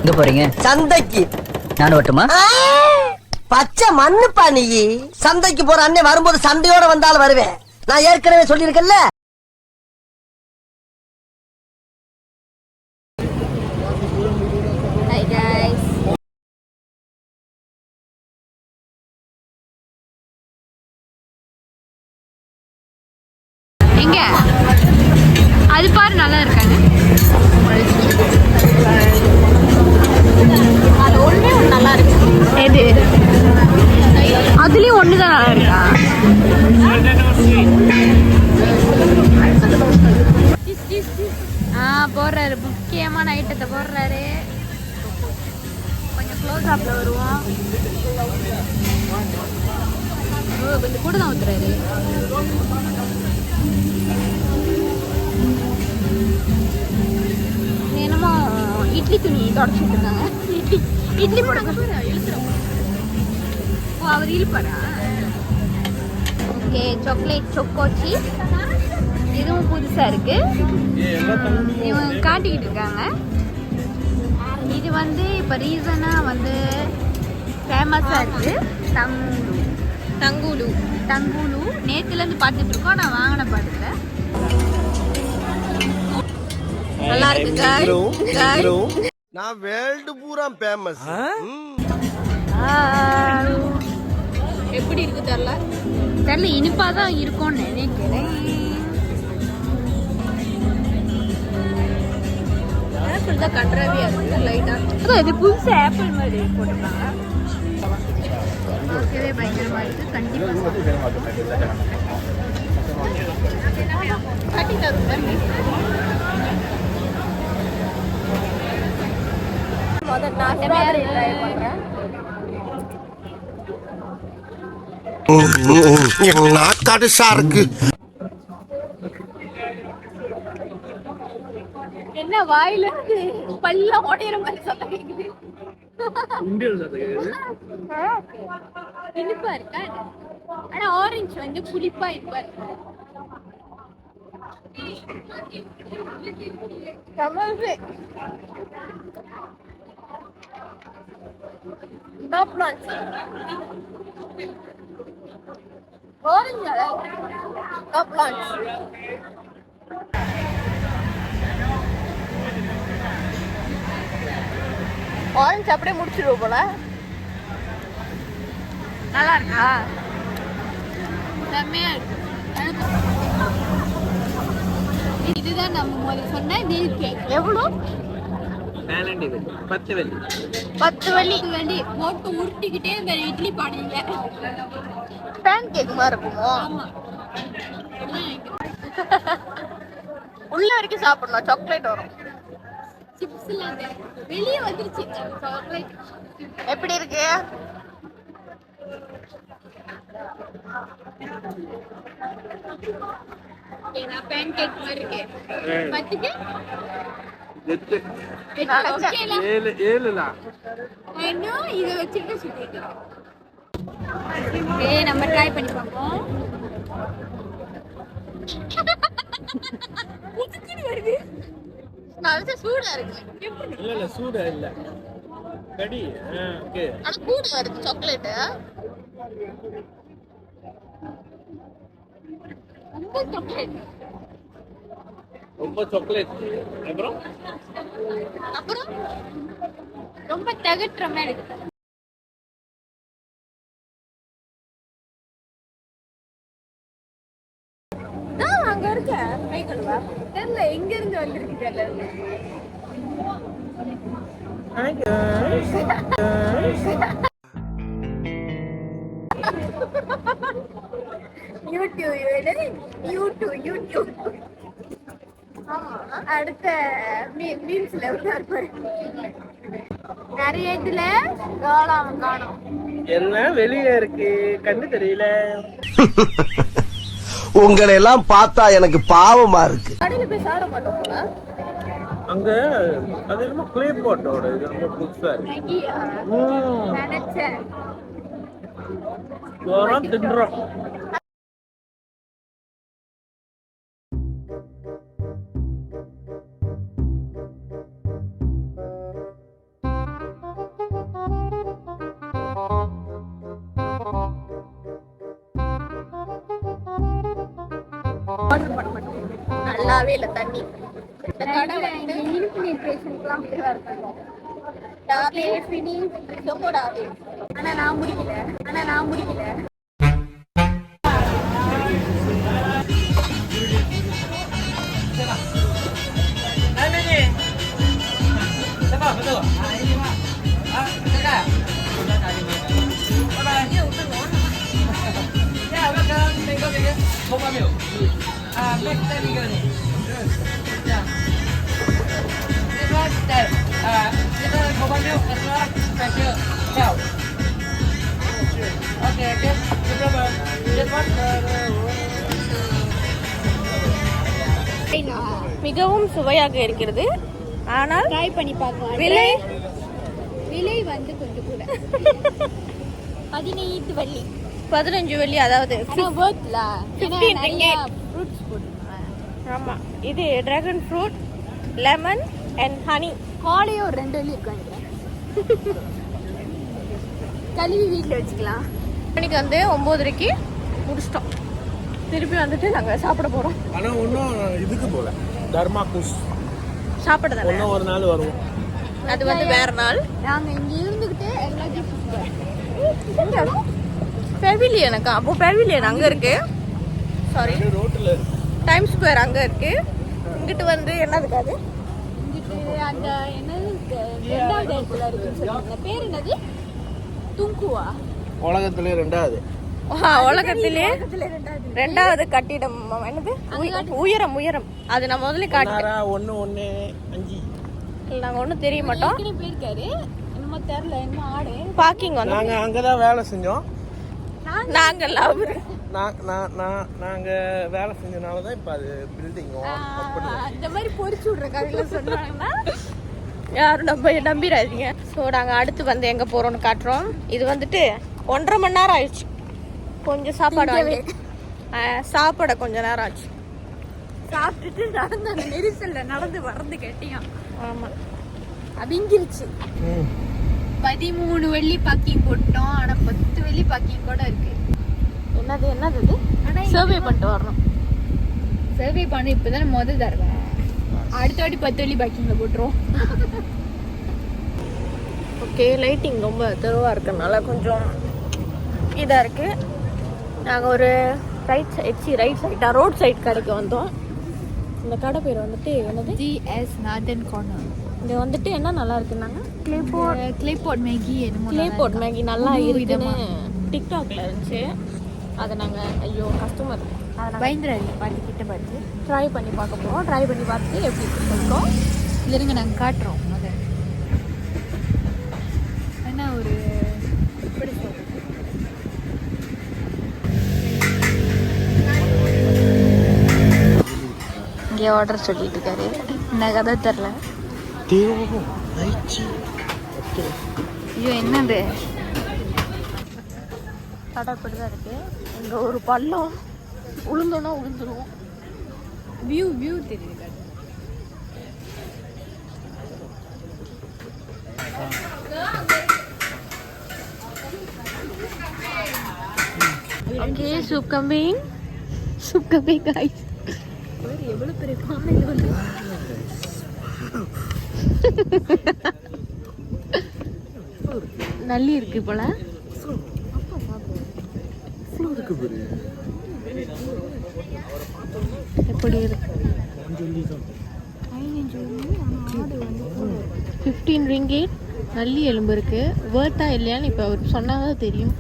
எங்க போறீங்க? சந்தைக்கு. நானும் வரட்டுமா? பச்சை மண்ணுப்பா நீ. சந்தைக்கு போற அண்ணன் வரும்போது சண்டையோட வந்தாலும் வருவேன். நான் ஏற்கனவே சொல்லியிருக்கேன்ல. எங்க அது பாரு, நல்லா இருக்காங்க. அது ஒண்ணே ஒன்று நல்லா இருக்கு. எது? அதுலயும் ஒண்ணுதான் நல்லா இருக்கா? போடுறாரு, முக்கியமான ஐட்டத்தை போடுறாரு. கொஞ்சம் க்ளோஸ் ஆப்ல வருவோம். கொஞ்சம் கூட தான் ஊத்துறாரு. என்னமோ இட்லி துணி தொடச்சிட்டு இருக்காங்க. இட்லி போட ஓ, அவர் இழுப்பாரா? Okay, chocolate சொக்கோச்சி. இதுவும் புதுசா இருக்கு. இவங்க காட்டிக்கிட்டு இருக்காங்க. இது வந்து இப்ப ரீசனா வந்து ஃபேமஸா இருக்கு. தங்கூலு தங்கூலு நேத்துல இருந்து பார்த்துட்டு இருக்கோம். நான் வாங்கின பாட்டுல நல்லா இருக்கு. நான் வேர்ல்டு பூரா ஃபேமஸ். எப்படி இருக்கு தெரியல. இனிப்பா தான் இருக்கும்னு நினைக்கிறேன். ஆப்பிள் தான் கண்ட்ராவியா இருக்கு லைட்டா. அதான் இது புதுசு ஆப்பிள் மாதிரி போட்டிருக்காங்க. ஓகேவே பயங்கரமா இருக்கு. கண்டிப்பா கட்டி தரும். நாக்காடு சாருக்கு என்ன வாயில இருந்து பல்ல ஓடையிற மாதிரி சத்தம் கேக்குது. இனிப்பா இருக்கா? ஆனா ஆரஞ்சு வந்து புளிப்பா இருப்பா. ஆரஞ்சு அப்படியே முடிச்சிடுவோம் போல. நல்லா இருக்கா? செம்மையா இருக்கு. இதுதான் நம்ம முதல்ல சொன்ன மில்க் கேக். எவ்வளோ? 10 வெள்ளி போட்டு உருட்டிக்கிட்டே இந்த இட்லி பாடுங்க. பேன் கேக் மாதிரி இருக்குமோ? உள்ள வரைக்கும் சாப்பிடணும். சாக்லேட் வரும். சிப்ஸ்ல வெளியே வந்துருச்சு சாக்லேட். எப்படி இருக்கு? பேன் கேக் மாதிரி இருக்கு. பத்துக்கு இதை வச்சுட்டு சுத்திட்டு நம்ம ட்ரை பண்ணி பார்ப்போம். வருது சூடா இருக்கு. இல்ல சூடா இல்ல கடி. ஓகே, ஆனா கூட வருது சாக்லேட். ரொம்ப சாக்லேட். அப்புறம் ரொம்ப தகட்டுற மாதிரி இருக்கு. அங்க இருக்க தெரியல எங்க இருந்து வந்திருக்கு தெரியல. யூடியூப் அடுத்த மீம்ஸ்ல இருப்பாரு. நிறைய இதுல காலம் காணும். எல்லாம் வெளியே இருக்கு, கண்ணு தெரியல. உங்களை எல்லாம் பார்த்தா எனக்கு பாவமா இருக்கு. கடையில போய் சாப்பிட மாட்டோம். அங்க அது என்னமோ கிளே போட்டோட இது ரொம்ப புதுசா இருக்கு. நினைச்சேன் தின்றோம். நல்லாவே இல்லை தண்ணி. இந்த கடை வந்து இனிப்பு நீர் பேஷண்ட்லாம் அப்படிதான் இருக்காங்க. டாவே ஃபினி சொக்கோடாவே. ஆனா நான் முடிக்கல. மிகவும் சுவையாக இருக்கிறது. ஆனால் ட்ரை பண்ணி பார்க்கலாம். விலை வந்து கொஞ்சம் கூட 15 வெள்ளி 15 வெள்ளி, அதாவது ஆனா வர்த்ல 15 ringgit. ஃப்ரூட்ஸ் போட்டுருக்காங்க. ஆமா, இது dragon fruit, lemon and honey. காலையே ஒரு 2 வெள்ளி இருக்கும் கழுவி வீட்டில் வச்சுக்கலாம். மணிக்கு வந்து 9:30க்கு முடிச்சிட்டோம். திருப்பி வந்துட்டு நாங்கள் சாப்பிட போகிறோம். ஆனா ஒன்றும் இதுக்கு போல தர்மா குஷ் சாப்பிட தானே, ஒன்றும் ஒரு நாள் வருவோம். அது வந்து வேற நாள். நாங்க இங்க இருந்துகிட்டே எல்லா பெவிலியனுக்கா? அப்போ பெவிலியன் அங்கே இருக்கு. சாரி, ரோட்டில் டைம் ஸ்கொயர் அங்கே இருக்கு. இங்கிட்டு வந்து என்னதுக்கு அது இங்கிட்டு அந்த என்னது 2வது இடத்துல இருக்குன்னு சொல்லுவாங்க. பேர் என்னது? துங்குவா? உலகத்திலே 2வது. உலகத்திலே 2வது கட்டிடம். என்னது? உயரம். அது நான் முதல்ல காட்டுறேன். 115 நாங்கள் ஒன்றும் தெரிய மாட்டோம். ஏற்கனவே போயிருக்காரு. என்னமோ தெரியல, என்ன ஆடு. பார்க்கிங் வந்து நாங்க அங்கதான் வேலை செஞ்சோம். நாங்கள் நாங்க வேலை செஞ்சனால தான் இப்ப அது பில்டிங் அந்த மாதிரி பொறிச்சு விடுற கதையில சொன்னாங்கன்னா யாரும் நம்பிடாதீங்க. ஸோ நாங்கள் அடுத்து வந்து எங்கே போகிறோம்னு காட்டுறோம். இது வந்துட்டு 1.5 மணி நேரம் ஆயிடுச்சு. கொஞ்சம் சாப்பாடு சாப்பிட கொஞ்சம் நேரம் ஆச்சு. சாப்பிட்டுட்டு நடந்து அந்த நெரிசல்ல நடந்து வர்றது கேட்டியும். ஆமாம், அபிங்கிருச்சு. 13 வெள்ளி பாக்கிங் போட்டோம். ஆனா 10 வெள்ளி பாக்கிங் கூட இருக்கு. என்னது இது? சர்வே பண்ணிட்டு வரணும். சர்வே பண்ணி இப்பதான் முதல் தடவை. அடுத்த வாட்டி 10 வெள்ளி பாக்கிங்ல போட்டுரும். ஓகே, லைட்டிங் ரொம்ப தெருவாக இருக்கிறதுனால கொஞ்சம் இதாக இருக்குது. நாங்கள் ஒரு ரைட் சைடாக ரோட் சைட் கடைக்கு வந்தோம். இந்த கடை பேர் வந்துட்டு என்னது? GS northern corner. இங்கே வந்துட்டு என்ன நல்லா இருக்குன்னாங்க, கிளேபோட் மேகி. கிளேபோட் மேகி நல்லா இருக்குன்னு டிக்டாக்ல இருந்துச்சு. அதை நாங்கள் கஸ்டமர் பயந்துராது பாட்டு கிட்ட பார்த்து ட்ரை பண்ணி பார்க்க போகிறோம். ட்ரை பண்ணி பார்த்துட்டு எப்படி இருக்கோம் இல்லைங்க நாங்கள் காட்டுறோம். முதல் என்ன ஒரு எப்படி சொல்றது, இங்கே ஆர்டர் சொல்லிட்டு இருக்காரு. என்ன கதை தெரில. ஐயோ என்னது கடை இப்படி தான் இருக்குது. இங்கே ஒரு பள்ளம், உளுந்தோன்னா உளுந்துருவோம். வியூ தெரியுது. Okay, soup coming guys. எவ்வளவு பெரிய பானை இது வந்து. நல்லி இருக்கு போல. எப்படி இருக்கு? 15 ringgit. நல்லி எலும்பு இருக்கு. வேர்த்தா இல்லையான்னு இப்போ அவர் சொன்னாதான் தெரியும்.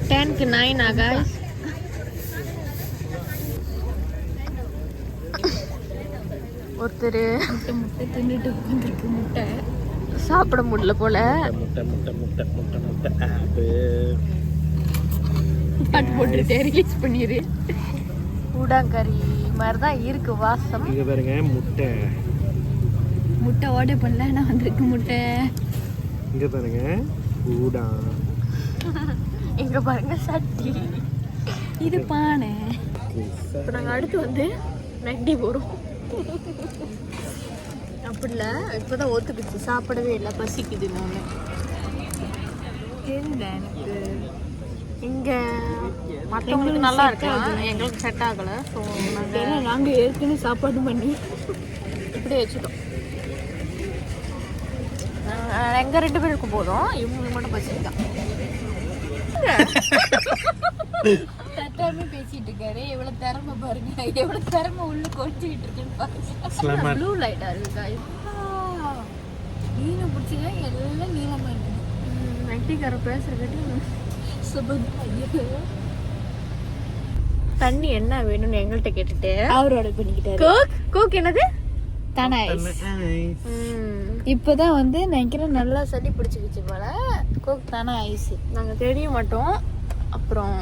டேனுக்கு 9 guys. ஒருத்தர் முட்டை தின்னுட்டு உட்காந்துருக்கு. முட்டை சாப்பிட முடியல போல. பாட்டு போட்டு ரிலீஸ் பண்ணிடு. கூடாங்கறி மாதிரி தான் இருக்கு வாசம். இங்க பாருங்க, முட்டை ஆர்டர் பண்ணல, நான் வந்திருக்கு முட்டை. இங்க பாருங்க கூடா. இங்க பாருங்க சட்டி. இது பானை. இப்போ நாங்கள் அடுத்து வந்து மெக்டி போகிறோம். அப்படி இல்லை, இப்போதான் ஒத்துக்குச்சு. சாப்பிடவே இல்லை, பசிக்குது. நான் தெரியல எனக்கு. இங்க மற்றவங்களுக்கு நல்லா இருக்கலாம், எங்களுக்கு செட் ஆகல. ஸோ ஏன்னா நாங்க ஏற்கனவே சாப்பாடு பண்ணி இப்படி வச்சுட்டோம். எங்க 2 பேருக்கு போதும், இவங்களுக்கு மட்டும் பசிதான். தட்டாமே பேசிட்டு இருக்காரு. எவ்வளவு திறமை பாருங்க, எவ்வளவு திறமை உள்ள கொஞ்சிட்டு இருக்குன்னு பாருங்க. ப்ளூ லைட்டா இருக்கு. நீல பிடிச்சிங்க எல்லாம் நீளமா இருக்கு. நைட்டிக்கார பேசுறதுக்கு சுபம் தண்ணி என்ன வேணும்னு எங்கள்கிட்ட கேட்டுட்டு அவர் ஆர்டர் பண்ணிக்கிட்டாரு. கோக் என்னது தானா இப்பதான் வந்து நினைக்கிறேன் நல்லா சளி பிடிச்சிக்கிச்சு போல. கோக் தானே ஐஸ். நாங்கள் தெரிய மாட்டோம். அப்புறம்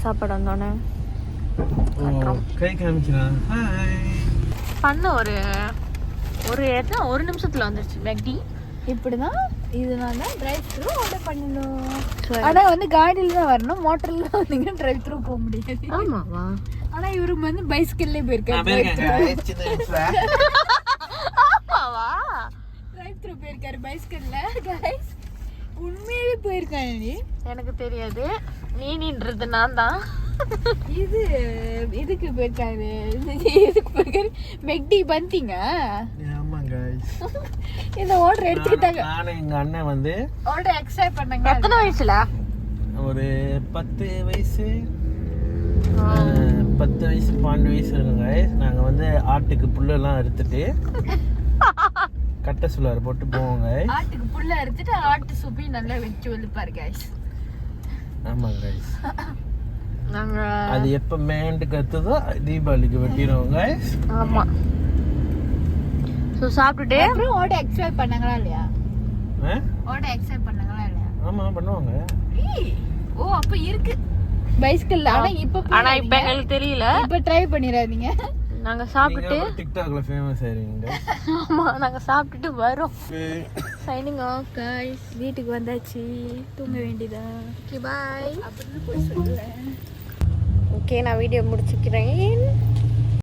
சாப்பாடு வந்தோடனே கை காமிக்கிறான். பண்ண ஒரு நிமிஷத்துல வந்துருச்சு மேக்டி. இப்படிதான் இதனால டிரைவ் த்ரூ ஆர்டர் பண்ணணும். ஆனா வந்து காடியில தான் வரணும், மோட்டர்ல வந்தீங்கன்னா டிரைவ் த்ரூ போக முடியாது. ஆமாவா? ஆனா இவரு வந்து பைஸ்கிள்ல போயிருக்காரு. ஆமாவா? டிரைவ் த்ரூ போயிருக்காரு பைஸ்கிள்ல. கைஸ் உண்மையாவே போயிருக்காரு. எனக்கு தெரியாது, நீன்றது நான் தான். இதுக்கு போயிருக்காரு. இதுக்கு போயிருக்காரு. மெக்டி பந்தீங்க. ஆமா गाइस. இந்த ஆர்டர் எடுத்துக்கிட்டாங்க. நானும் எங்க அண்ணன் வந்து ஆர்டர் அக்செப்ட் பண்ணாங்க. எத்தனை வயசுல? ஒரு 10 வயசு 12 வயசு இருக்குங்க guys. நாங்க வந்து ஆட்டுக்கு புல்லெல்லாம் அறுத்துட்டு கட்ட சுலாறு போட்டு போவோம் guys. ஆட்டுக்கு புல்ல அறுத்துட்டு ஆட்டு சுப்பி நல்லா வெச்சு வெளுப்பாரு guys. ஆமா guys. நாங்க அது எப்ப மேண்டு கத்துதோ தீபாவளிக்கு வெட்டிடுவோம் guys. ஆமா. ஸோ சாப்பிட்டுட்டு அப்புறம் ஆர்டர் அக்செப்ட் பண்ணாங்களா இல்லையா? ஆ? ஆர்டர் அக்செப்ட் பண்ணாங்களா இல்லையா? ஆமா பண்ணுவாங்க. ஓ அப்ப இருக்கு பைஸ்கிள். ஆனா இப்ப எங்களுக்கு தெரியல. இப்ப ட்ரை பண்ணிராதீங்க. நாங்க சாப்பிட்டு டிக்டாக்ல ஃபேமஸ் ஆயிருவீங்க. ஆமா நாங்க சாப்பிட்டுட்டு வரோம். Signing off guys. வீட்டுக்கு வந்தாச்சு, தூங்க வேண்டியதா. Okay bye. அப்படின்னு போய் சொல்றேன். ஓகே நான் வீடியோ முடிச்சுக்கிறேன்.